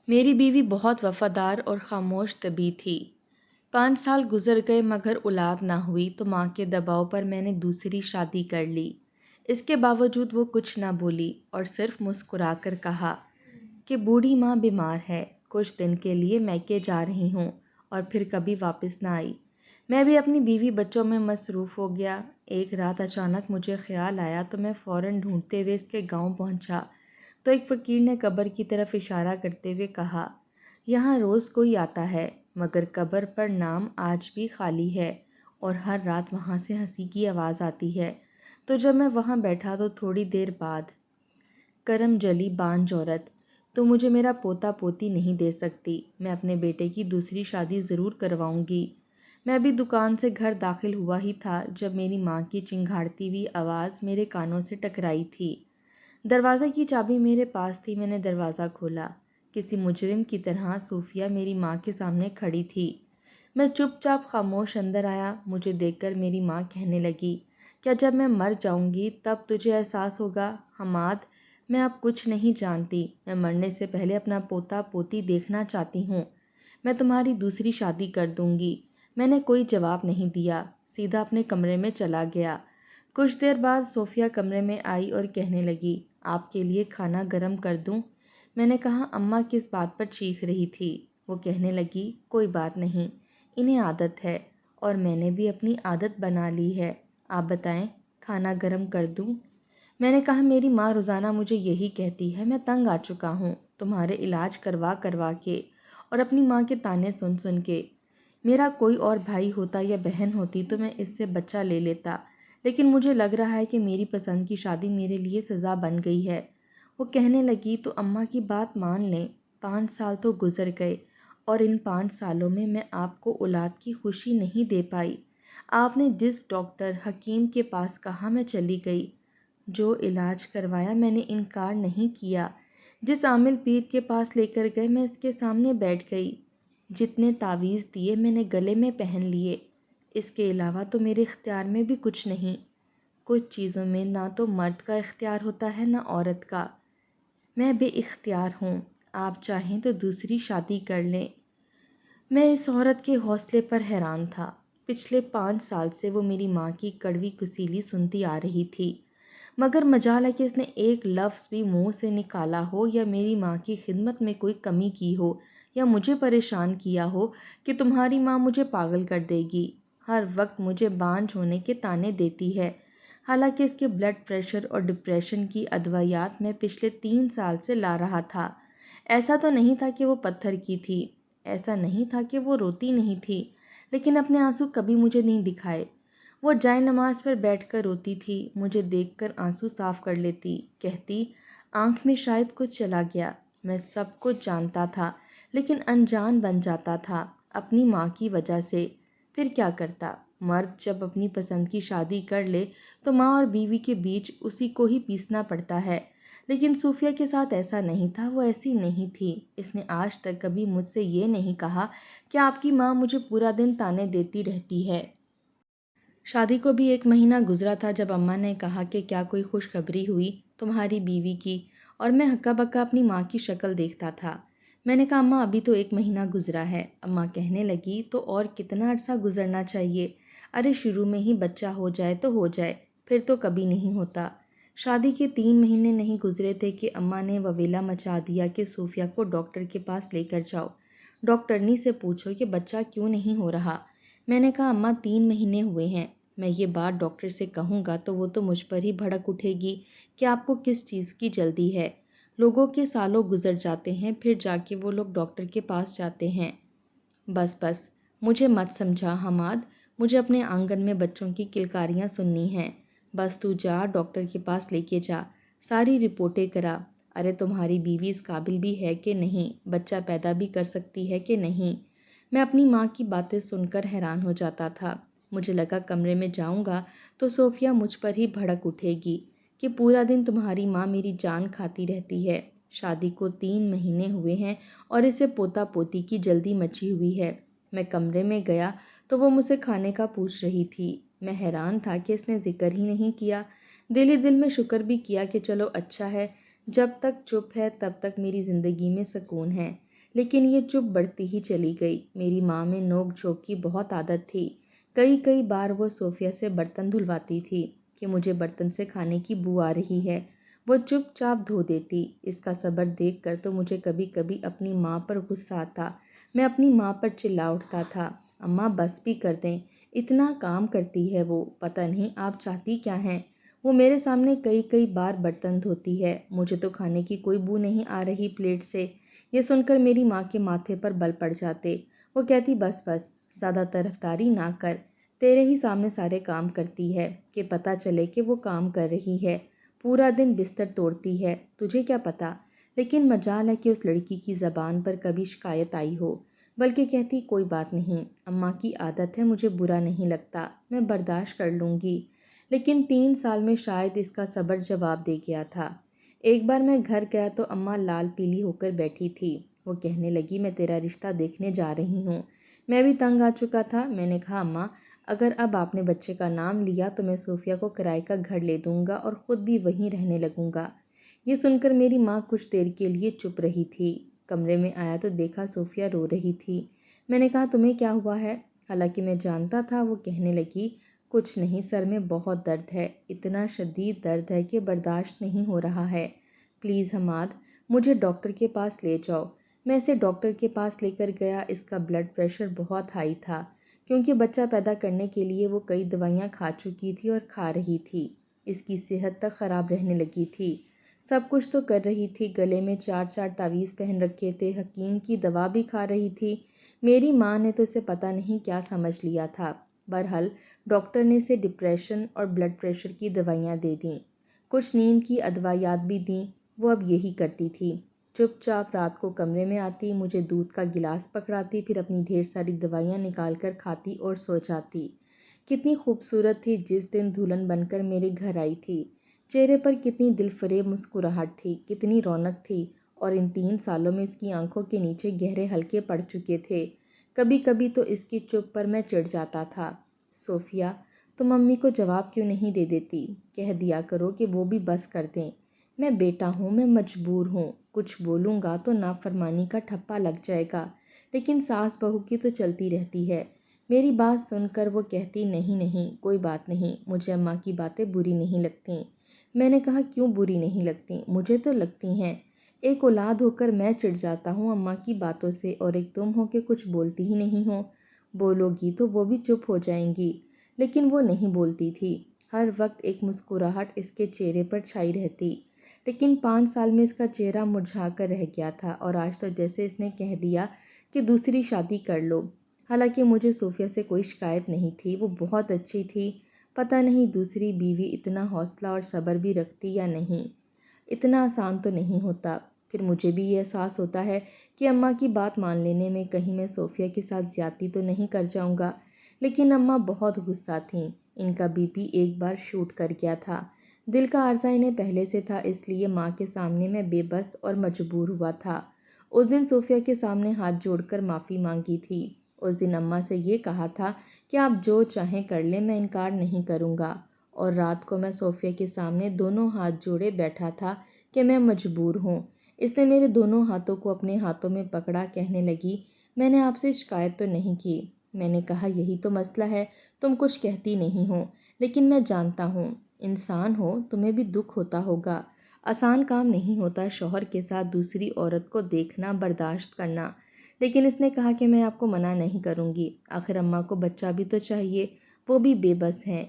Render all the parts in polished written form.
میری بیوی بہت وفادار اور خاموش طبیع تھی۔ 5 سال گزر گئے مگر اولاد نہ ہوئی تو ماں کے دباؤ پر میں نے دوسری شادی کر لی۔ اس کے باوجود وہ کچھ نہ بولی اور صرف مسکرا کر کہا کہ بوڑھی ماں بیمار ہے، کچھ دن کے لیے میکے جا رہی ہوں اور پھر کبھی واپس نہ آئی۔ میں بھی اپنی بیوی بچوں میں مصروف ہو گیا۔ ایک رات اچانک مجھے خیال آیا تو میں فوراً ڈھونڈتے ہوئے اس کے گاؤں پہنچا تو ایک فقیر نے قبر کی طرف اشارہ کرتے ہوئے کہا، یہاں روز کوئی آتا ہے مگر قبر پر نام آج بھی خالی ہے اور ہر رات وہاں سے ہنسی کی آواز آتی ہے۔ تو جب میں وہاں بیٹھا تو تھوڑی دیر بعد کرم جلی بانجھ عورت، تو مجھے میرا پوتا پوتی نہیں دے سکتی، میں اپنے بیٹے کی دوسری شادی ضرور کرواؤں گی۔ میں ابھی دکان سے گھر داخل ہوا ہی تھا جب میری ماں کی چنگھاڑتی ہوئی آواز میرے کانوں سے ٹکرائی تھی۔ دروازے کی چابی میرے پاس تھی، میں نے دروازہ کھولا۔ کسی مجرم کی طرح صوفیہ میری ماں کے سامنے کھڑی تھی۔ میں چپ چاپ خاموش اندر آیا۔ مجھے دیکھ کر میری ماں کہنے لگی، کیا جب میں مر جاؤں گی تب تجھے احساس ہوگا؟ حماد، میں اب کچھ نہیں جانتی، میں مرنے سے پہلے اپنا پوتا پوتی دیکھنا چاہتی ہوں۔ میں تمہاری دوسری شادی کر دوں گی۔ میں نے کوئی جواب نہیں دیا، سیدھا اپنے کمرے میں چلا گیا۔ کچھ دیر بعد صوفیہ کمرے میں آئی اور کہنے لگی، آپ کے لیے کھانا گرم کر دوں؟ میں نے کہا، اماں کس بات پر چیخ رہی تھی؟ وہ کہنے لگی، کوئی بات نہیں، انہیں عادت ہے اور میں نے بھی اپنی عادت بنا لی ہے۔ آپ بتائیں، کھانا گرم کر دوں؟ میں نے کہا، میری ماں روزانہ مجھے یہی کہتی ہے، میں تنگ آ چکا ہوں تمہارے علاج کروا کروا کے اور اپنی ماں کے طعنے سن سن کے۔ میرا کوئی اور بھائی ہوتا یا بہن ہوتی تو میں اس سے بچہ لے لیتا، لیکن مجھے لگ رہا ہے کہ میری پسند کی شادی میرے لیے سزا بن گئی ہے۔ وہ کہنے لگی، تو اماں کی بات مان لیں، 5 سال تو گزر گئے اور ان 5 سالوں میں میں آپ کو اولاد کی خوشی نہیں دے پائی۔ آپ نے جس ڈاکٹر حکیم کے پاس کہا میں چلی گئی، جو علاج کروایا میں نے انکار نہیں کیا، جس عامل پیر کے پاس لے کر گئے میں اس کے سامنے بیٹھ گئی، جتنے تعویذ دیے میں نے گلے میں پہن لیے۔ اس کے علاوہ تو میرے اختیار میں بھی کچھ نہیں۔ کچھ چیزوں میں نہ تو مرد کا اختیار ہوتا ہے نہ عورت کا۔ میں بے اختیار ہوں، آپ چاہیں تو دوسری شادی کر لیں۔ میں اس عورت کے حوصلے پر حیران تھا۔ پچھلے 5 سال سے وہ میری ماں کی کڑوی کسیلی سنتی آ رہی تھی، مگر مجال ہے کہ اس نے ایک لفظ بھی منہ سے نکالا ہو یا میری ماں کی خدمت میں کوئی کمی کی ہو یا مجھے پریشان کیا ہو کہ تمہاری ماں مجھے پاگل کر دے گی، ہر وقت مجھے بانجھ ہونے کے طعنے دیتی ہے۔ حالانکہ اس کے بلڈ پریشر اور ڈپریشن کی ادویات میں پچھلے 3 سال سے لا رہا تھا۔ ایسا تو نہیں تھا کہ وہ پتھر کی تھی، ایسا نہیں تھا کہ وہ روتی نہیں تھی، لیکن اپنے آنسو کبھی مجھے نہیں دکھائے۔ وہ جائے نماز پر بیٹھ کر روتی تھی، مجھے دیکھ کر آنسو صاف کر لیتی، کہتی، آنکھ میں شاید کچھ چلا گیا۔ میں سب کچھ جانتا تھا لیکن انجان بن جاتا تھا اپنی ماں کی وجہ سے۔ پھر کیا کرتا؟ مرد جب اپنی پسند کی شادی کر لے تو ماں اور بیوی کے بیچ اسی کو ہی پیسنا پڑتا ہے، لیکن صوفیہ کے ساتھ ایسا نہیں تھا، وہ ایسی نہیں تھی۔ اس نے آج تک کبھی مجھ سے یہ نہیں کہا کہ آپ کی ماں مجھے پورا دن طعنے دیتی رہتی ہے۔ شادی کو بھی 1 مہینہ گزرا تھا جب اماں نے کہا کہ کیا کوئی خوشخبری ہوئی تمہاری بیوی کی، اور میں ہکا بکا اپنی ماں کی شکل دیکھتا تھا۔ میں نے کہا، اماں ابھی تو 1 مہینہ گزرا ہے۔ اماں کہنے لگی، تو اور کتنا عرصہ گزرنا چاہیے؟ ارے شروع میں ہی بچہ ہو جائے تو ہو جائے، پھر تو کبھی نہیں ہوتا۔ شادی کے 3 مہینے نہیں گزرے تھے کہ اماں نے وویلا مچا دیا کہ صوفیہ کو ڈاکٹر کے پاس لے کر جاؤ، ڈاکٹرنی سے پوچھو کہ بچہ کیوں نہیں ہو رہا۔ میں نے کہا، اماں 3 مہینے ہوئے ہیں، میں یہ بات ڈاکٹر سے کہوں گا تو وہ تو مجھ پر ہی بھڑک اٹھے گی کہ آپ کو کس چیز کی جلدی ہے۔ لوگوں کے سالوں گزر جاتے ہیں پھر جا کے وہ لوگ ڈاکٹر کے پاس جاتے ہیں۔ بس بس، مجھے مت سمجھا حماد، مجھے اپنے آنگن میں بچوں کی کلکاریاں سننی ہیں۔ بس تو جا، ڈاکٹر کے پاس لے کے جا، ساری رپورٹیں کرا۔ ارے تمہاری بیوی اس قابل بھی ہے کہ نہیں، بچہ پیدا بھی کر سکتی ہے کہ نہیں؟ میں اپنی ماں کی باتیں سن کر حیران ہو جاتا تھا۔ مجھے لگا کمرے میں جاؤں گا تو صوفیہ مجھ پر ہی بھڑک اٹھے گی کہ پورا دن تمہاری ماں میری جان کھاتی رہتی ہے، شادی کو 3 مہینے ہوئے ہیں اور اسے پوتا پوتی کی جلدی مچی ہوئی ہے۔ میں کمرے میں گیا تو وہ مجھ سے کھانے کا پوچھ رہی تھی۔ میں حیران تھا کہ اس نے ذکر ہی نہیں کیا۔ دل ہی دل میں شکر بھی کیا کہ چلو اچھا ہے، جب تک چپ ہے تب تک میری زندگی میں سکون ہے۔ لیکن یہ چپ بڑھتی ہی چلی گئی۔ میری ماں میں نوک جھوک کی بہت عادت تھی۔ کئی بار وہ صوفیہ سے برتن دھلواتی تھی کہ مجھے برتن سے کھانے کی بو آ رہی ہے، وہ چپ چاپ دھو دیتی۔ اس کا صبر دیکھ کر تو مجھے کبھی کبھی اپنی ماں پر غصہ آتا۔ میں اپنی ماں پر چلا اٹھتا تھا، اماں بس بھی کر دیں، اتنا کام کرتی ہے وہ، پتہ نہیں آپ چاہتی کیا ہیں۔ وہ میرے سامنے کئی بار برتن دھوتی ہے، مجھے تو کھانے کی کوئی بو نہیں آ رہی پلیٹ سے۔ یہ سن کر میری ماں کے ماتھے پر بل پڑ جاتے۔ وہ کہتی بس زیادہ طرفداری نہ کر، تیرے ہی سامنے سارے کام کرتی ہے کہ پتہ چلے کہ وہ کام کر رہی ہے، پورا دن بستر توڑتی ہے، تجھے کیا پتا۔ لیکن مجال ہے کہ اس لڑکی کی زبان پر کبھی شکایت آئی ہو، بلکہ کہتی کوئی بات نہیں، اماں کی عادت ہے، مجھے برا نہیں لگتا، میں برداشت کر لوں گی۔ لیکن 3 سال میں شاید اس کا صبر جواب دے گیا تھا۔ ایک بار میں گھر گیا تو اماں لال پیلی ہو کر بیٹھی تھی۔ وہ کہنے لگی میں تیرا رشتہ دیکھنے جا رہی ہوں۔ میں بھی تنگ آ چکا تھا۔ میں نے کہا اماں اگر اب آپ نے بچے کا نام لیا تو میں صوفیہ کو کرائے کا گھر لے دوں گا اور خود بھی وہیں رہنے لگوں گا۔ یہ سن کر میری ماں کچھ دیر کے لیے چپ رہی تھی۔ کمرے میں آیا تو دیکھا صوفیہ رو رہی تھی۔ میں نے کہا تمہیں کیا ہوا ہے؟ حالانکہ میں جانتا تھا وہ کہنے لگی کچھ نہیں، سر میں بہت درد ہے، اتنا شدید درد ہے کہ برداشت نہیں ہو رہا ہے، پلیز حماد مجھے ڈاکٹر کے پاس لے جاؤ۔ میں اسے ڈاکٹر کے پاس لے کر گیا۔ اس کا بلڈ پریشر بہت ہائی تھا کیونکہ بچہ پیدا کرنے کے لیے وہ کئی دوائیاں کھا چکی تھی اور کھا رہی تھی۔ اس کی صحت تک خراب رہنے لگی تھی۔ سب کچھ تو کر رہی تھی، گلے میں 4 تعویذ پہن رکھے تھے، حکیم کی دوا بھی کھا رہی تھی۔ میری ماں نے تو اسے پتہ نہیں کیا سمجھ لیا تھا۔ بہرحال ڈاکٹر نے اسے ڈپریشن اور بلڈ پریشر کی دوائیاں دے دیں، کچھ نیند کی ادویات بھی دیں۔ وہ اب یہی کرتی تھی، چپ چاپ رات کو کمرے میں آتی، مجھے دودھ کا گلاس پکڑاتی، پھر اپنی ڈھیر ساری دوائیاں نکال کر کھاتی اور سو جاتی۔ کتنی خوبصورت تھی جس دن دلہن بن کر میرے گھر آئی تھی، چہرے پر کتنی دل فریب مسکراہٹ تھی، کتنی رونق تھی، اور ان 3 سالوں میں اس کی آنکھوں کے نیچے گہرے حلقے پڑ چکے تھے۔ کبھی کبھی تو اس کی چپ پر میں چڑھ جاتا تھا۔ صوفیہ تم امی کو جواب کیوں نہیں دے دیتی؟ کہہ دیا کرو کہ وہ بھی بس کر دیں۔ میں بیٹا ہوں، میں مجبور ہوں، کچھ بولوں گا تو نافرمانی کا ٹھپا لگ جائے گا، لیکن ساس بہو کی تو چلتی رہتی ہے۔ میری بات سن کر وہ کہتی نہیں کوئی بات نہیں، مجھے اماں کی باتیں بری نہیں لگتیں۔ میں نے کہا کیوں بری نہیں لگتی؟ مجھے تو لگتی ہیں۔ ایک اولاد ہو کر میں چڑ جاتا ہوں اماں کی باتوں سے، اور ایک تم ہو کے کچھ بولتی ہی نہیں ہو، بولو گی تو وہ بھی چپ ہو جائیں گی۔ لیکن وہ نہیں بولتی تھی، ہر وقت ایک مسکراہٹ اس کے چہرے پر چھائی رہتی۔ لیکن 5 سال میں اس کا چہرہ مرجھا کر رہ گیا تھا، اور آج تو جیسے اس نے کہہ دیا کہ دوسری شادی کر لو۔ حالانکہ مجھے صوفیہ سے کوئی شکایت نہیں تھی، وہ بہت اچھی تھی، پتہ نہیں دوسری بیوی اتنا حوصلہ اور صبر بھی رکھتی یا نہیں۔ اتنا آسان تو نہیں ہوتا۔ پھر مجھے بھی یہ احساس ہوتا ہے کہ اماں کی بات مان لینے میں کہیں میں صوفیہ کے ساتھ زیادتی تو نہیں کر جاؤں گا، لیکن اماں بہت غصہ تھیں، ان کا بی پی ایک بار شوٹ کر گیا تھا، دل کا عارضہ انہیں پہلے سے تھا، اس لیے ماں کے سامنے میں بے بس اور مجبور ہوا تھا۔ اس دن صوفیہ کے سامنے ہاتھ جوڑ کر معافی مانگی تھی۔ اس دن اماں سے یہ کہا تھا کہ آپ جو چاہیں کر لیں، میں انکار نہیں کروں گا، اور رات کو میں صوفیہ کے سامنے دونوں ہاتھ جوڑے بیٹھا تھا کہ میں مجبور ہوں۔ اس نے میرے دونوں ہاتھوں کو اپنے ہاتھوں میں پکڑا، کہنے لگی میں نے آپ سے شکایت تو نہیں کی۔ میں نے کہا یہی تو مسئلہ ہے، تم کچھ کہتی نہیں ہو، لیکن میں جانتا ہوں انسان ہو تمہیں بھی دکھ ہوتا ہوگا، آسان کام نہیں ہوتا شوہر کے ساتھ دوسری عورت کو دیکھنا، برداشت کرنا۔ لیکن اس نے کہا کہ میں آپ کو منع نہیں کروں گی، آخر اماں کو بچہ بھی تو چاہیے، وہ بھی بے بس ہیں۔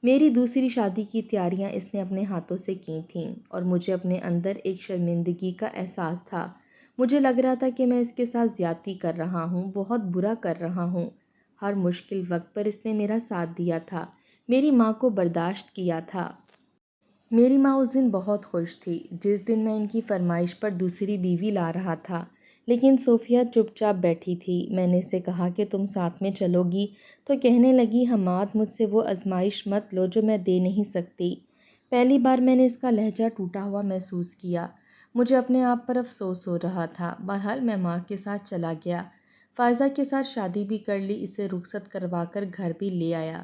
میری دوسری شادی کی تیاریاں اس نے اپنے ہاتھوں سے کی تھیں، اور مجھے اپنے اندر ایک شرمندگی کا احساس تھا۔ مجھے لگ رہا تھا کہ میں اس کے ساتھ زیادتی کر رہا ہوں، بہت برا کر رہا ہوں۔ ہر مشکل وقت پر اس نے میرا ساتھ دیا تھا، میری ماں کو برداشت کیا تھا۔ میری ماں اس دن بہت خوش تھی جس دن میں ان کی فرمائش پر دوسری بیوی لا رہا تھا، لیکن صوفیہ چپ چاپ بیٹھی تھی۔ میں نے اسے کہا کہ تم ساتھ میں چلو گی تو کہنے لگی حماد مجھ سے وہ آزمائش مت لو جو میں دے نہیں سکتی۔ پہلی بار میں نے اس کا لہجہ ٹوٹا ہوا محسوس کیا، مجھے اپنے آپ پر افسوس ہو رہا تھا۔ بہرحال میں ماں کے ساتھ چلا گیا، فائزہ کے ساتھ شادی بھی کر لی، اسے رخصت کروا کر گھر بھی لے آیا۔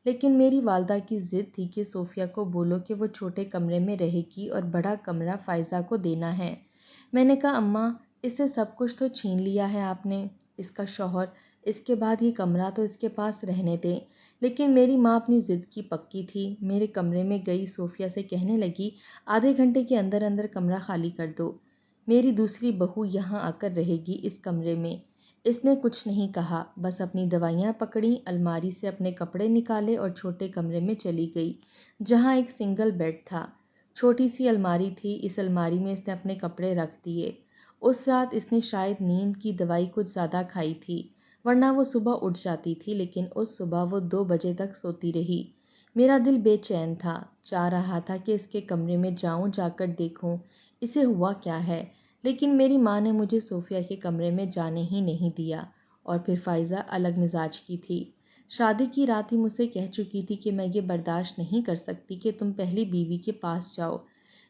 لیکن میری والدہ کی ضد تھی کہ صوفیہ کو بولو کہ وہ چھوٹے کمرے میں رہے گی اور بڑا کمرہ فائزہ کو دینا ہے۔ میں نے کہا اماں اس سے سب کچھ تو چھین لیا ہے آپ نے، اس کا شوہر، اس کے بعد یہ کمرہ تو اس کے پاس رہنے دیں۔ لیکن میری ماں اپنی ضد کی پکی تھی۔ میرے کمرے میں گئی صوفیہ سے کہنے لگی، آدھے گھنٹے کے اندر اندر کمرہ خالی کر دو، میری دوسری بہو یہاں آ کر رہے گی اس کمرے میں۔ اس نے کچھ نہیں کہا، بس اپنی دوائیاں پکڑیں، الماری سے اپنے کپڑے نکالے اور چھوٹے کمرے میں چلی گئی جہاں ایک سنگل بیڈ تھا۔ چھوٹی سی الماری تھی، اس الماری میں اس نے اپنے کپڑے رکھ دیے۔ اس رات اس نے شاید نیند کی دوائی کچھ زیادہ کھائی تھی، ورنہ وہ صبح اٹھ جاتی تھی، لیکن اس صبح وہ 2 بجے تک سوتی رہی۔ میرا دل بے چین تھا، چاہ رہا تھا کہ اس کے کمرے میں جاؤں، جا کر دیکھوں اسے ہوا کیا ہے، لیکن میری ماں نے مجھے صوفیہ کے کمرے میں جانے ہی نہیں دیا۔ اور پھر فائزہ الگ مزاج کی تھی۔ شادی کی رات ہی مجھ سے کہہ چکی تھی کہ میں یہ برداشت نہیں کر سکتی کہ تم پہلی بیوی کے پاس جاؤ۔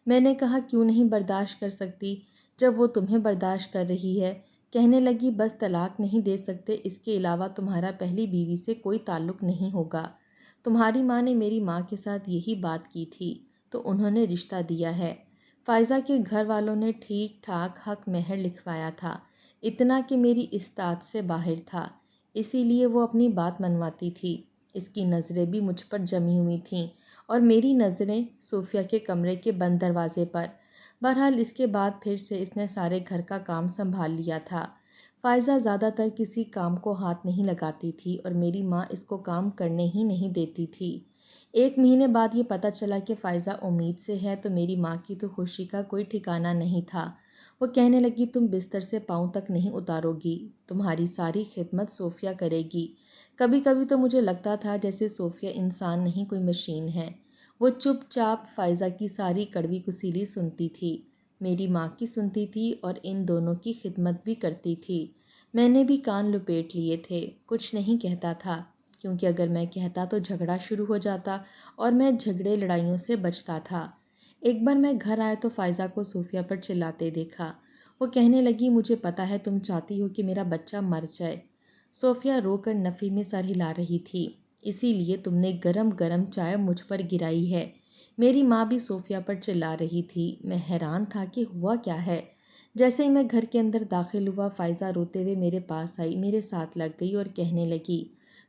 میں نے کہا کیوں نہیں برداشت کر سکتی جب وہ تمہیں برداشت کر رہی ہے؟ کہنے لگی بس طلاق نہیں دے سکتے، اس کے علاوہ تمہارا پہلی بیوی سے کوئی تعلق نہیں ہوگا۔ تمہاری ماں نے میری ماں کے ساتھ یہی بات کی تھی تو انہوں نے رشتہ دیا ہے۔ فائزہ کے گھر والوں نے ٹھیک ٹھاک حق مہر لکھوایا تھا، اتنا کہ میری استطاعت سے باہر تھا، اسی لیے وہ اپنی بات منواتی تھی۔ اس کی نظریں بھی مجھ پر جمی ہوئی تھیں اور میری نظریں صوفیہ کے کمرے کے بند دروازے پر۔ بہرحال اس کے بعد پھر سے اس نے سارے گھر کا کام سنبھال لیا تھا۔ فائزہ زیادہ تر کسی کام کو ہاتھ نہیں لگاتی تھی اور میری ماں اس کو کام کرنے ہی نہیں دیتی تھی۔ 1 مہینے بعد یہ پتہ چلا کہ فائزہ امید سے ہے تو میری ماں کی تو خوشی کا کوئی ٹھکانہ نہیں تھا۔ وہ کہنے لگی تم بستر سے پاؤں تک نہیں اتارو گی، تمہاری ساری خدمت صوفیہ کرے گی۔ کبھی کبھی تو مجھے لگتا تھا جیسے صوفیہ انسان نہیں کوئی مشین ہے۔ وہ چپ چاپ فائزہ کی ساری کڑوی کسیلی سنتی تھی، میری ماں کی سنتی تھی اور ان دونوں کی خدمت بھی کرتی تھی۔ میں نے بھی کان لپیٹ لیے تھے، کچھ نہیں کہتا تھا، کیونکہ اگر میں کہتا تو جھگڑا شروع ہو جاتا اور میں جھگڑے لڑائیوں سے بچتا تھا۔ ایک بار میں گھر آیا تو فائزہ کو صوفیہ پر چلاتے دیکھا۔ وہ کہنے لگی مجھے پتا ہے تم چاہتی ہو کہ میرا بچہ مر جائے۔ صوفیہ رو کر نفی میں سر ہلا رہی تھی، اسی لیے تم نے گرم گرم چائے مجھ پر گرائی ہے۔ میری ماں بھی صوفیہ پر چلا رہی تھی۔ میں حیران تھا کہ ہوا کیا ہے۔ جیسے ہی میں گھر کے اندر داخل ہوا، فائزہ روتے ہوئے میرے پاس آئی، میرے ساتھ لگ گئی اور کہنے لگی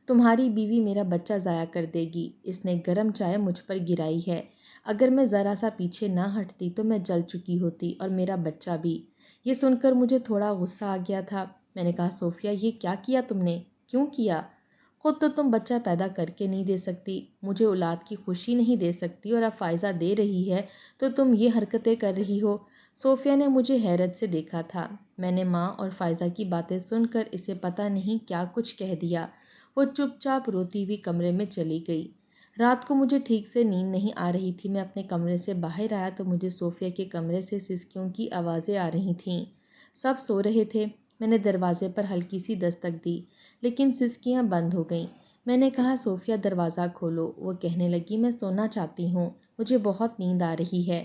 تمہاری بیوی میرا بچہ ضائع کر دے گی، اس نے گرم چائے مجھ پر گرائی ہے، اگر میں ذرا سا پیچھے نہ ہٹتی تو میں جل چکی ہوتی اور میرا بچہ بھی۔ یہ سن کر مجھے تھوڑا غصہ آ گیا تھا۔ میں نے کہا صوفیہ یہ کیا کیا تم نے؟ کیوں کیا؟ خود تو تم بچہ پیدا کر کے نہیں دے سکتی، مجھے اولاد کی خوشی نہیں دے سکتی اور اب فائزہ دے رہی ہے تو تم یہ حرکتیں کر رہی ہو۔ صوفیہ نے مجھے حیرت سے دیکھا تھا۔ میں نے ماں اور فائزہ کی باتیں سن کر اسے پتہ نہیں کیا کچھ کہہ دیا۔ وہ چپ چاپ روتی ہوئی کمرے میں چلی گئی۔ رات کو مجھے ٹھیک سے نیند نہیں آ رہی تھی۔ میں اپنے کمرے سے باہر آیا تو مجھے صوفیہ کے کمرے سے سسکیوں کی آوازیں آ رہی تھیں۔ سب سو رہے تھے۔ میں نے دروازے پر ہلکی سی دستک دی، لیکن سسکیاں بند ہو گئیں۔ میں نے کہا صوفیہ دروازہ کھولو۔ وہ کہنے لگی میں سونا چاہتی ہوں، مجھے بہت نیند آ رہی ہے۔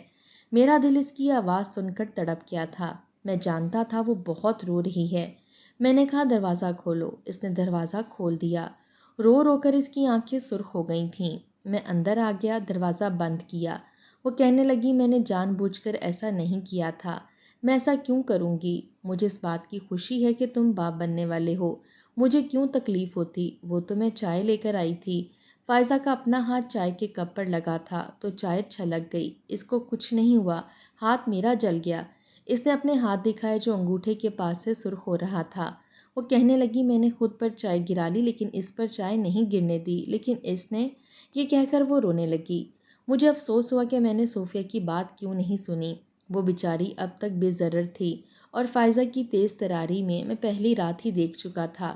میرا دل اس کی آواز سن کر تڑپ گیا تھا۔ میں جانتا تھا وہ بہت رو رہی ہے۔ میں نے کہا دروازہ کھولو۔ اس نے دروازہ کھول دیا۔ رو رو کر اس کی آنکھیں سرخ ہو گئی تھیں۔ میں اندر آ گیا، دروازہ بند کیا۔ وہ کہنے لگی میں نے جان بوجھ کر ایسا نہیں کیا تھا، میں ایسا کیوں کروں گی؟ مجھے اس بات کی خوشی ہے کہ تم باپ بننے والے ہو، مجھے کیوں تکلیف ہوتی؟ وہ تو میں چائے لے کر آئی تھی۔ فائزہ کا اپنا ہاتھ چائے کے کپ پر لگا تھا تو چائے چھلک گئی۔ اس کو کچھ نہیں ہوا، ہاتھ میرا جل گیا۔ اس نے اپنے ہاتھ دکھائے جو انگوٹھے کے پاس سے سرخ ہو رہا تھا۔ وہ کہنے لگی میں نے خود پر چائے گرا لی لیکن اس پر چائے نہیں گرنے دی، لیکن اس نے، یہ کہہ کر وہ رونے لگی۔ مجھے افسوس ہوا کہ میں نے صوفیہ کی بات کیوں نہیں سنی۔ وہ بیچاری اب تک بے ضرر تھی اور فائزہ کی تیز تراری میں پہلی رات ہی دیکھ چکا تھا۔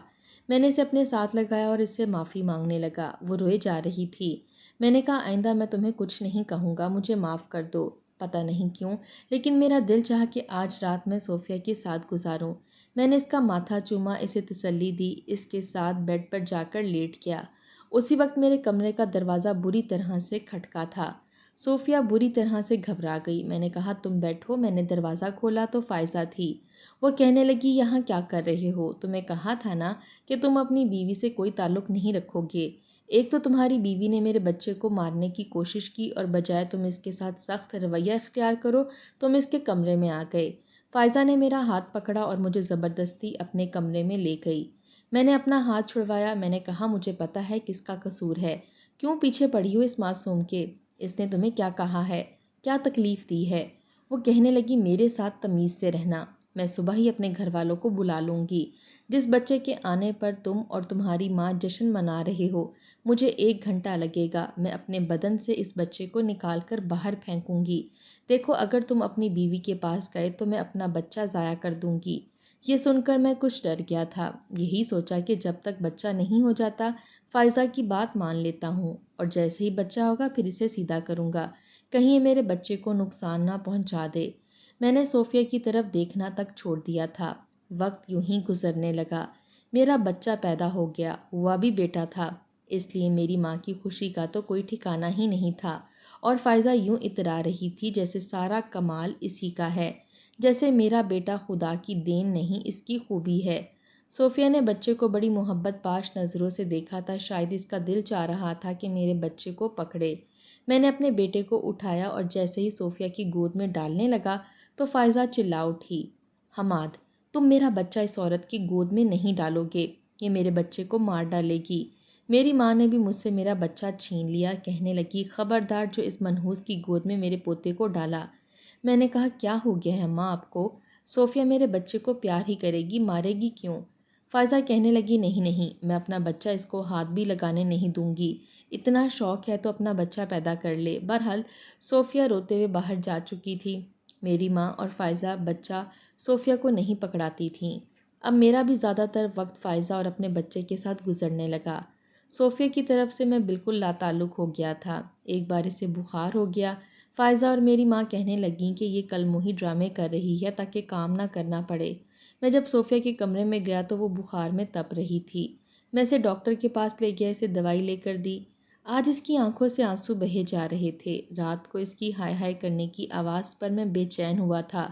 میں نے اسے اپنے ساتھ لگایا اور اس سے معافی مانگنے لگا۔ وہ روئے جا رہی تھی۔ میں نے کہا آئندہ میں تمہیں کچھ نہیں کہوں گا، مجھے معاف کر دو۔ پتہ نہیں کیوں لیکن میرا دل چاہا کہ آج رات میں صوفیہ کے ساتھ گزاروں۔ میں نے اس کا ماتھا چوما، اسے تسلی دی، اس کے ساتھ بیڈ پر جا کر لیٹ گیا۔ اسی وقت میرے کمرے کا دروازہ بری طرح سے کھٹکا تھا۔ صوفیہ بری طرح سے گھبرا گئی۔ میں نے کہا تم بیٹھو۔ میں نے دروازہ کھولا تو فائزہ تھی۔ وہ کہنے لگی یہاں کیا کر رہے ہو؟ تمہیں کہا تھا نا کہ تم اپنی بیوی سے کوئی تعلق نہیں رکھو گے۔ ایک تو تمہاری بیوی نے میرے بچے کو مارنے کی کوشش کی اور بجائے تم اس کے ساتھ سخت رویہ اختیار کرو تم اس کے کمرے میں آ گئے۔ فائزہ نے میرا ہاتھ پکڑا اور مجھے زبردستی اپنے کمرے میں لے گئی۔ میں نے اپنا ہاتھ چھڑوایا۔ میں نے کہا مجھے پتا ہے کس کا قصور ہے، کیوں پیچھے پڑی ہو اس معصوم کے؟ اس نے تمہیں کیا کہا ہے، کیا تکلیف دی ہے؟ وہ کہنے لگی میرے ساتھ تمیز سے رہنا، میں صبح ہی اپنے گھر والوں کو بلا لوں گی۔ جس بچے کے آنے پر تم اور تمہاری ماں جشن منا رہے ہو، مجھے 1 گھنٹہ لگے گا، میں اپنے بدن سے اس بچے کو نکال کر باہر پھینکوں گی۔ دیکھو اگر تم اپنی بیوی کے پاس گئے تو میں اپنا بچہ ضائع کر دوں گی۔ یہ سن کر میں کچھ ڈر گیا تھا۔ یہی سوچا کہ جب تک بچہ نہیں ہو جاتا فائزہ کی بات مان لیتا ہوں، اور جیسے ہی بچہ ہوگا پھر اسے سیدھا کروں گا، کہیں یہ میرے بچے کو نقصان نہ پہنچا دے۔ میں نے صوفیہ کی طرف دیکھنا تک چھوڑ دیا تھا۔ وقت یوں ہی گزرنے لگا۔ میرا بچہ پیدا ہو گیا، ہوا بھی بیٹا تھا، اس لیے میری ماں کی خوشی کا تو کوئی ٹھکانہ ہی نہیں تھا، اور فائزہ یوں اترا رہی تھی جیسے سارا کمال اسی کا ہے، جیسے میرا بیٹا خدا کی دین نہیں اس کی خوبی ہے۔ صوفیہ نے بچے کو بڑی محبت پاش نظروں سے دیکھا تھا، شاید اس کا دل چاہ رہا تھا کہ میرے بچے کو پکڑے۔ میں نے اپنے بیٹے کو اٹھایا اور جیسے ہی صوفیہ کی گود میں ڈالنے لگا تو فائزہ چلا اٹھی، حماد تم میرا بچہ اس عورت کی گود میں نہیں ڈالو گے، یہ میرے بچے کو مار ڈالے گی۔ میری ماں نے بھی مجھ سے میرا بچہ چھین لیا، کہنے لگی خبردار جو اس منحوس کی گود میں میرے پوتے کو ڈالا۔ میں نے کہا کیا ہو گیا ہے ماں آپ کو؟ صوفیہ میرے بچے کو پیار ہی کرے گی، مارے گی کیوں؟ فائزہ کہنے لگی نہیں نہیں، میں اپنا بچہ اس کو ہاتھ بھی لگانے نہیں دوں گی، اتنا شوق ہے تو اپنا بچہ پیدا کر لے۔ بہرحال صوفیہ روتے ہوئے باہر جا چکی تھی۔ میری ماں اور فائزہ بچہ صوفیہ کو نہیں پکڑاتی تھیں۔ اب میرا بھی زیادہ تر وقت فائزہ اور اپنے بچے کے ساتھ گزرنے لگا۔ صوفیہ کی طرف سے میں بالکل لا تعلق ہو گیا تھا۔ ایک بار اسے بخار ہو گیا۔ فائزہ اور میری ماں کہنے لگیں کہ یہ کل موہی ڈرامے کر رہی ہے تاکہ کام نہ کرنا پڑے۔ میں جب صوفیہ کے کمرے میں گیا تو وہ بخار میں تپ رہی تھی۔ میں اسے ڈاکٹر کے پاس لے گیا، اسے دوائی لے کر دی۔ آج اس کی آنکھوں سے آنسو بہے جا رہے تھے۔ رات کو اس کی ہائے ہائے کرنے کی آواز پر میں بے چین ہوا تھا۔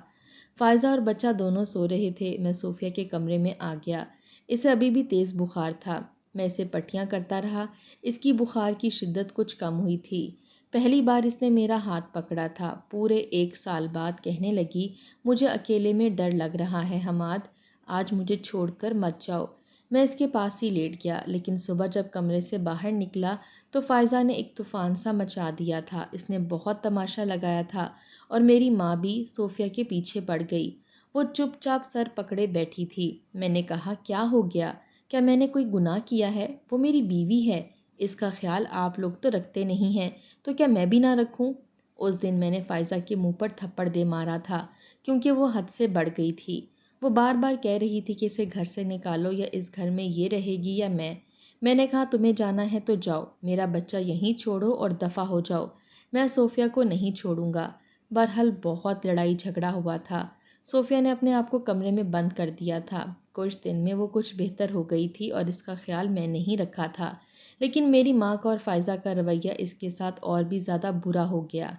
فائزہ اور بچہ دونوں سو رہے تھے۔ میں صوفیہ کے کمرے میں آ گیا۔ اسے ابھی بھی تیز بخار تھا۔ میں اسے پٹیاں کرتا رہا۔ اس کی بخار کی شدت کچھ کم ہوئی تھی۔ پہلی بار اس نے میرا ہاتھ پکڑا تھا۔ پورے 1 سال بعد کہنے لگی مجھے اکیلے میں ڈر لگ رہا ہے حماد، آج مجھے چھوڑ کر مت جاؤ۔ میں اس کے پاس ہی لیٹ گیا، لیکن صبح جب کمرے سے باہر نکلا تو فائزہ نے ایک طوفان سا مچا دیا تھا۔ اس نے بہت تماشا لگایا تھا اور میری ماں بھی صوفیہ کے پیچھے پڑ گئی۔ وہ چپ چاپ سر پکڑے بیٹھی تھی۔ میں نے کہا کیا ہو گیا؟ کیا میں نے کوئی گناہ کیا ہے؟ وہ میری بیوی ہے، اس کا خیال آپ لوگ تو رکھتے نہیں ہیں، تو کیا میں بھی نہ رکھوں؟ اس دن میں نے فائزہ کے منہ پر تھپڑ دے مارا تھا، کیونکہ وہ حد سے بڑھ گئی تھی۔ وہ بار بار کہہ رہی تھی کہ اسے گھر سے نکالو، یا اس گھر میں یہ رہے گی یا میں۔ میں نے کہا تمہیں جانا ہے تو جاؤ، میرا بچہ یہیں چھوڑو اور دفع ہو جاؤ، میں صوفیہ کو نہیں چھوڑوں گا۔ بہرحال بہت لڑائی جھگڑا ہوا تھا۔ صوفیہ نے اپنے آپ کو کمرے میں بند کر دیا تھا۔ کچھ دن میں وہ کچھ بہتر ہو گئی تھی اور اس کا خیال میں نہیں رکھا تھا، لیکن میری ماں کا اور فائزہ کا رویہ اس کے ساتھ اور بھی زیادہ برا ہو گیا۔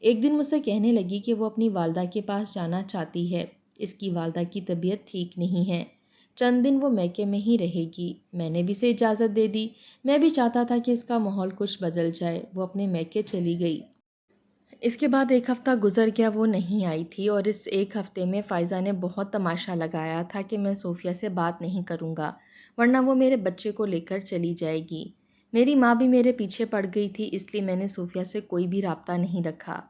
ایک دن مجھ سے کہنے لگی کہ وہ اپنی والدہ کے پاس جانا چاہتی ہے، اس کی والدہ کی طبیعت ٹھیک نہیں ہے، چند دن وہ میکے میں ہی رہے گی۔ میں نے بھی اسے اجازت دے دی، میں بھی چاہتا تھا کہ اس کا ماحول کچھ بدل جائے۔ وہ اپنے میکے چلی گئی۔ اس کے بعد 1 ہفتہ گزر گیا، وہ نہیں آئی تھی، اور اس 1 ہفتے میں فائزہ نے بہت تماشا لگایا تھا کہ میں صوفیہ سے بات نہیں کروں گا، ورنہ وہ میرے بچے کو لے کر چلی جائے گی۔ میری ماں بھی میرے پیچھے پڑ گئی تھی، اس لیے میں نے صوفیہ سے کوئی بھی رابطہ نہیں رکھا۔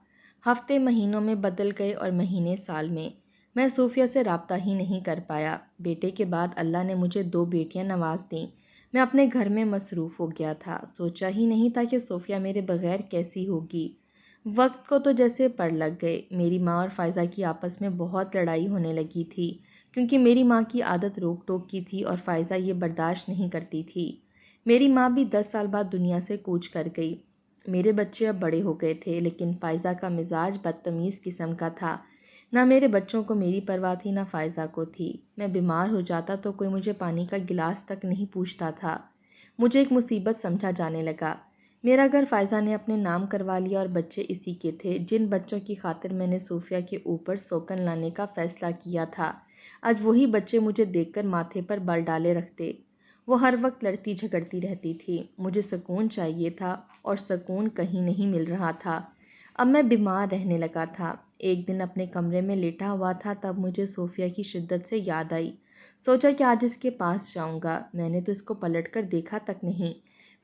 ہفتے مہینوں میں بدل گئے اور مہینے سال میں۔ میں صوفیہ سے رابطہ ہی نہیں کر پایا۔ بیٹے کے بعد اللہ نے مجھے 2 بیٹیاں نواز دیں۔ میں اپنے گھر میں مصروف ہو گیا تھا، سوچا ہی نہیں تھا کہ صوفیہ میرے بغیر کیسی ہوگی۔ وقت کو تو جیسے پڑ لگ گئے۔ میری ماں اور فائزہ کی آپس میں بہت لڑائی ہونے لگی تھی، کیونکہ میری ماں کی عادت روک ٹوک کی تھی اور فائزہ یہ برداشت نہیں کرتی تھی۔ میری ماں بھی 10 سال بعد دنیا سے کوچ کر گئی۔ میرے بچے اب بڑے ہو گئے تھے، لیکن فائزہ کا مزاج بدتمیز قسم کا تھا۔ نہ میرے بچوں کو میری پرواہ تھی، نہ فائزہ کو تھی۔ میں بیمار ہو جاتا تو کوئی مجھے پانی کا گلاس تک نہیں پوچھتا تھا۔ مجھے ایک مصیبت سمجھا جانے لگا۔ میرا گھر فائزہ نے اپنے نام کروا لیا اور بچے اسی کے تھے۔ جن بچوں کی خاطر میں نے صوفیہ کے اوپر سوکن لانے کا فیصلہ کیا تھا، آج وہی بچے مجھے دیکھ کر ماتھے پر بل ڈالے رکھتے۔ وہ ہر وقت لڑتی جھگڑتی رہتی تھی۔ مجھے سکون چاہیے تھا اور سکون کہیں نہیں مل رہا تھا۔ اب میں بیمار رہنے لگا تھا۔ ایک دن اپنے کمرے میں لیٹا ہوا تھا، تب مجھے صوفیہ کی شدت سے یاد آئی۔ سوچا کہ آج اس کے پاس جاؤں گا۔ میں نے تو اس کو پلٹ کر دیکھا تک نہیں۔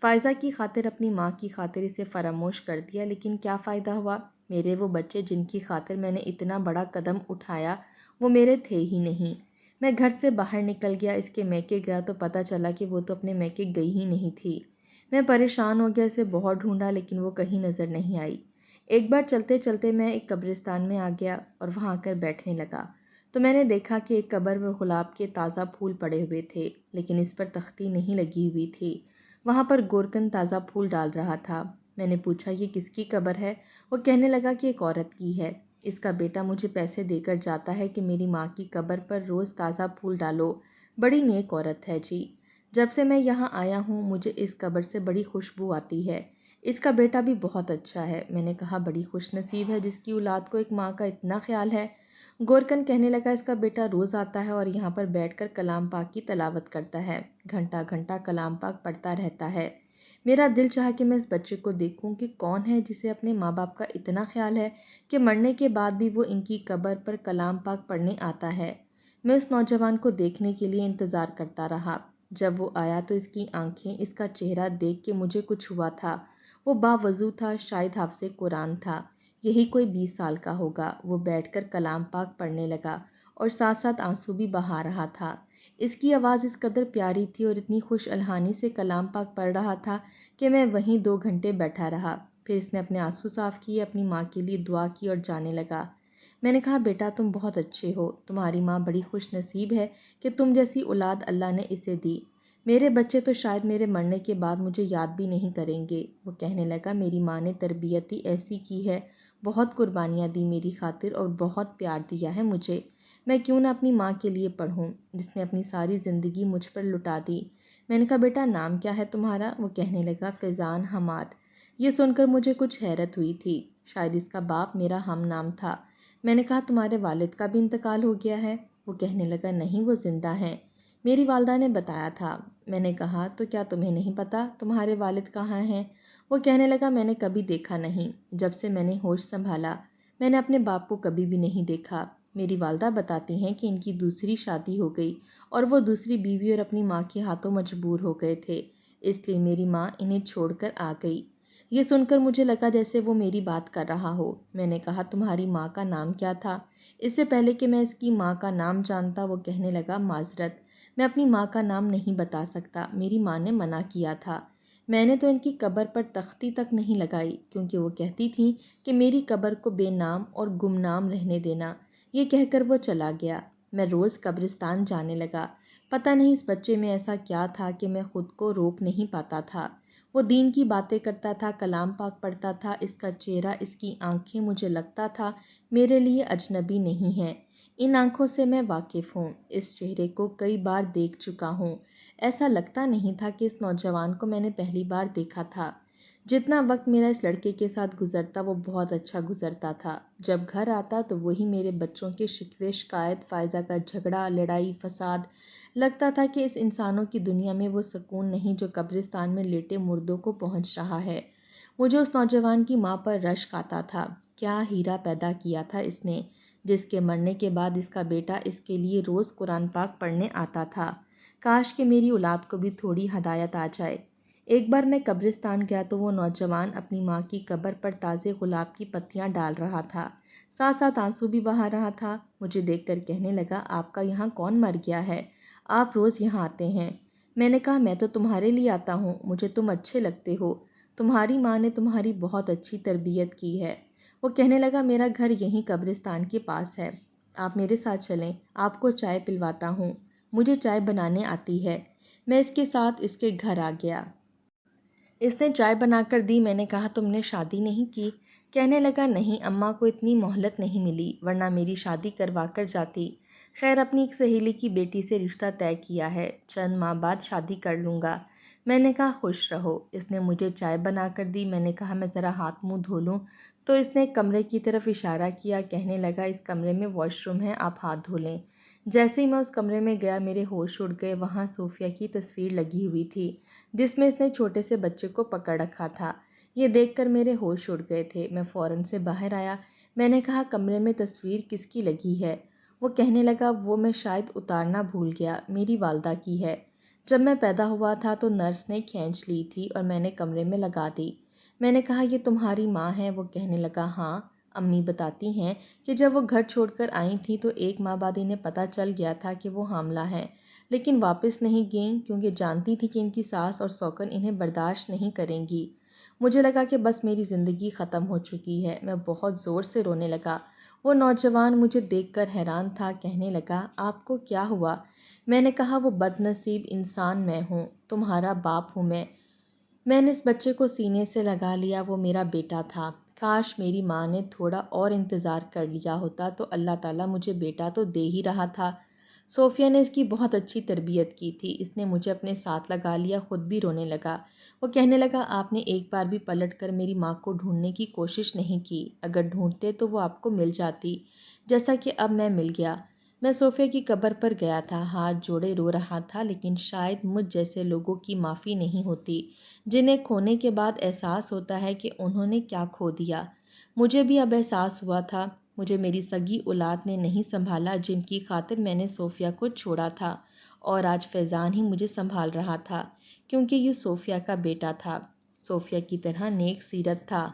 فائزہ کی خاطر، اپنی ماں کی خاطر اسے فراموش کر دیا، لیکن کیا فائدہ ہوا؟ میرے وہ بچے جن کی خاطر میں نے اتنا بڑا قدم اٹھایا، وہ میرے تھے ہی نہیں۔ میں گھر سے باہر نکل گیا، اس کے میکے گیا تو پتہ چلا کہ وہ تو اپنے میکے گئی ہی نہیں تھی۔ میں پریشان ہو گیا، اسے بہت ڈھونڈا لیکن وہ کہیں نظر نہیں آئی۔ ایک بار چلتے چلتے میں ایک قبرستان میں آ گیا اور وہاں آ کر بیٹھنے لگا تو میں نے دیکھا کہ ایک قبر پر گلاب کے تازہ پھول پڑے ہوئے تھے، لیکن اس پر تختی نہیں لگی ہوئی تھی۔ وہاں پر گورکن تازہ پھول ڈال رہا تھا۔ میں نے پوچھا یہ کس کی قبر ہے؟ وہ کہنے لگا کہ ایک عورت کی ہے۔ اس کا بیٹا مجھے پیسے دے کر جاتا ہے کہ میری ماں کی قبر پر روز تازہ پھول ڈالو۔ بڑی نیک عورت ہے جی۔ جب سے میں یہاں آیا ہوں مجھے اس قبر سے بڑی خوشبو آتی ہے۔ اس کا بیٹا بھی بہت اچھا ہے۔ میں نے کہا بڑی خوش نصیب ہے جس کی اولاد کو ایک ماں کا اتنا خیال ہے۔ گورکن کہنے لگا اس کا بیٹا روز آتا ہے اور یہاں پر بیٹھ کر کلام پاک کی تلاوت کرتا ہے، گھنٹہ گھنٹہ کلام پاک پڑھتا رہتا ہے۔ میرا دل چاہا کہ میں اس بچے کو دیکھوں کہ کون ہے جسے اپنے ماں باپ کا اتنا خیال ہے کہ مرنے کے بعد بھی وہ ان کی قبر پر کلام پاک پڑھنے آتا ہے۔ میں اس نوجوان کو دیکھنے کے لیے انتظار کرتا رہا۔ جب وہ آیا تو اس کی آنکھیں، اس کا چہرہ دیکھ کے مجھے کچھ ہوا تھا۔ وہ باوضو تھا، شاید حافظ قرآن تھا، یہی کوئی 20 سال کا ہوگا۔ وہ بیٹھ کر کلام پاک پڑھنے لگا اور ساتھ ساتھ آنسو بھی بہا رہا تھا۔ اس کی آواز اس قدر پیاری تھی اور اتنی خوش الحانی سے کلام پاک پڑھ رہا تھا کہ میں وہیں 2 گھنٹے بیٹھا رہا۔ پھر اس نے اپنے آنسو صاف کیے، اپنی ماں کے لیے دعا کی اور جانے لگا۔ میں نے کہا بیٹا تم بہت اچھے ہو، تمہاری ماں بڑی خوش نصیب ہے کہ تم جیسی اولاد اللہ نے اسے دی۔ میرے بچے تو شاید میرے مرنے کے بعد مجھے یاد بھی نہیں کریں گے۔ وہ کہنے لگا میری ماں نے تربیت ہی ایسی کی ہے، بہت قربانیاں دی میری خاطر اور بہت پیار دیا ہے مجھے۔ میں کیوں نہ اپنی ماں کے لیے پڑھوں جس نے اپنی ساری زندگی مجھ پر لٹا دی۔ میں نے کہا بیٹا نام کیا ہے تمہارا؟ وہ کہنے لگا فیضان حماد۔ یہ سن کر مجھے کچھ حیرت ہوئی تھی، شاید اس کا باپ میرا ہم نام تھا۔ میں نے کہا تمہارے والد کا بھی انتقال ہو گیا ہے؟ وہ کہنے لگا نہیں وہ زندہ ہیں، میری والدہ نے بتایا تھا۔ میں نے کہا تو کیا تمہیں نہیں پتا تمہارے والد کہاں ہیں؟ وہ کہنے لگا میں نے کبھی دیکھا نہیں، جب سے میں نے ہوش سنبھالا میں نے اپنے باپ کو کبھی بھی نہیں دیکھا۔ میری والدہ بتاتی ہیں کہ ان کی دوسری شادی ہو گئی اور وہ دوسری بیوی اور اپنی ماں کے ہاتھوں مجبور ہو گئے تھے، اس لیے میری ماں انہیں چھوڑ کر آ گئی۔ یہ سن کر مجھے لگا جیسے وہ میری بات کر رہا ہو۔ میں نے کہا تمہاری ماں کا نام کیا تھا؟ اس سے پہلے کہ میں اس کی ماں کا نام جانتا وہ کہنے لگا معذرت، میں اپنی ماں کا نام نہیں بتا سکتا، میری ماں نے منع کیا تھا۔ میں نے تو ان کی قبر پر تختی تک نہیں لگائی کیونکہ وہ کہتی تھیں کہ میری قبر کو بے نام اور گمنام رہنے دینا۔ یہ کہہ کر وہ چلا گیا۔ میں روز قبرستان جانے لگا۔ پتہ نہیں اس بچے میں ایسا کیا تھا کہ میں خود کو روک نہیں پاتا تھا۔ وہ دین کی باتیں کرتا تھا، کلام پاک پڑھتا تھا، اس کا چہرہ، اس کی آنکھیں مجھے لگتا تھا میرے لیے اجنبی نہیں ہیں۔ ان آنکھوں سے میں واقف ہوں، اس چہرے کو کئی بار دیکھ چکا ہوں۔ ایسا لگتا نہیں تھا کہ اس نوجوان کو میں نے پہلی بار دیکھا تھا۔ جتنا وقت میرا اس لڑکے کے ساتھ گزرتا وہ بہت اچھا گزرتا تھا۔ جب گھر آتا تو وہی میرے بچوں کے شکوے شکایت، فائزہ کا جھگڑا، لڑائی فساد۔ لگتا تھا کہ اس انسانوں کی دنیا میں وہ سکون نہیں جو قبرستان میں لیٹے مردوں کو پہنچ رہا ہے۔ مجھے اس نوجوان کی ماں پر رشک آتا تھا۔ کیا ہیرا پیدا کیا تھا اس نے، جس کے مرنے کے بعد اس کا بیٹا اس کے لیے روز قرآن پاک پڑھنے آتا تھا۔ کاش کہ میری اولاد کو بھی تھوڑی ہدایت آ جائے۔ ایک بار میں قبرستان گیا تو وہ نوجوان اپنی ماں کی قبر پر تازے گلاب کی پتیاں ڈال رہا تھا، ساتھ ساتھ آنسو بھی بہا رہا تھا۔ مجھے دیکھ کر کہنے لگا آپ کا یہاں کون مر گیا ہے؟ آپ روز یہاں آتے ہیں؟ میں نے کہا میں تو تمہارے لیے آتا ہوں، مجھے تم اچھے لگتے ہو، تمہاری ماں نے تمہاری بہت اچھی تربیت کی ہے۔ وہ کہنے لگا میرا گھر یہیں قبرستان کے پاس ہے، آپ میرے ساتھ چلیں، آپ کو چائے پلواتا ہوں، مجھے چائے بنانے آتی ہے۔ میں اس کے ساتھ اس کے گھر آ گیا۔ اس نے چائے بنا کر دی۔ میں نے کہا تم نے شادی نہیں کی؟ کہنے لگا نہیں، اماں کو اتنی مہلت نہیں ملی ورنہ میری شادی کروا کر جاتی۔ خیر اپنی ایک سہیلی کی بیٹی سے رشتہ طے کیا ہے، چند ماہ بعد شادی کر لوں گا۔ میں نے کہا خوش رہو۔ اس نے مجھے چائے بنا کر دی۔ میں نے کہا میں ذرا ہاتھ منہ دھو لوں تو اس نے ایک کمرے کی طرف اشارہ کیا، کہنے لگا اس کمرے میں واش روم ہے، آپ ہاتھ دھو لیں۔ جیسے ہی میں اس کمرے میں گیا میرے ہوش اڑ گئے۔ وہاں صوفیہ کی تصویر لگی ہوئی تھی جس میں اس نے چھوٹے سے بچے کو پکڑ رکھا تھا۔ یہ دیکھ کر میرے ہوش اڑ گئے تھے۔ میں فوراً سے باہر آیا۔ میں نے کہا کمرے میں تصویر کس کی لگی ہے؟ وہ کہنے لگا وہ میں شاید اتارنا بھول گیا، میری والدہ کی ہے۔ جب میں پیدا ہوا تھا تو نرس نے کھینچ لی تھی اور میں نے کمرے میں لگا دی۔ میں نے کہا یہ تمہاری ماں ہے؟ وہ کہنے لگا ہاں۔ امی بتاتی ہیں کہ جب وہ گھر چھوڑ کر آئی تھیں تو ایک ماہ بعد انہیں پتہ چل گیا تھا کہ وہ حاملہ ہیں، لیکن واپس نہیں گئیں کیونکہ جانتی تھی کہ ان کی ساس اور سوکن انہیں برداشت نہیں کریں گی۔ مجھے لگا کہ بس میری زندگی ختم ہو چکی ہے۔ میں بہت زور سے رونے لگا۔ وہ نوجوان مجھے دیکھ کر حیران تھا، کہنے لگا آپ کو کیا ہوا؟ میں نے کہا وہ بد نصیب انسان میں ہوں، تمہارا باپ ہوں میں نے اس بچے کو سینے سے لگا لیا، وہ میرا بیٹا تھا۔ کاش میری ماں نے تھوڑا اور انتظار کر لیا ہوتا تو اللہ تعالیٰ مجھے بیٹا تو دے ہی رہا تھا۔ صوفیہ نے اس کی بہت اچھی تربیت کی تھی، اس نے مجھے اپنے ساتھ لگا لیا، خود بھی رونے لگا۔ وہ کہنے لگا آپ نے ایک بار بھی پلٹ کر میری ماں کو ڈھونڈنے کی کوشش نہیں کی، اگر ڈھونڈتے تو وہ آپ کو مل جاتی، جیسا کہ اب میں مل گیا۔ میں صوفیہ کی قبر پر گیا تھا، ہاتھ جوڑے رو رہا تھا، لیکن شاید مجھ جیسے لوگوں کی معافی نہیں ہوتی جنہیں کھونے کے بعد احساس ہوتا ہے کہ انہوں نے کیا کھو دیا۔ مجھے بھی اب احساس ہوا تھا، مجھے میری سگی اولاد نے نہیں سنبھالا جن کی خاطر میں نے صوفیہ کو چھوڑا تھا، اور آج فیضان ہی مجھے سنبھال رہا تھا کیونکہ یہ صوفیہ کا بیٹا تھا، صوفیہ کی طرح نیک سیرت تھا۔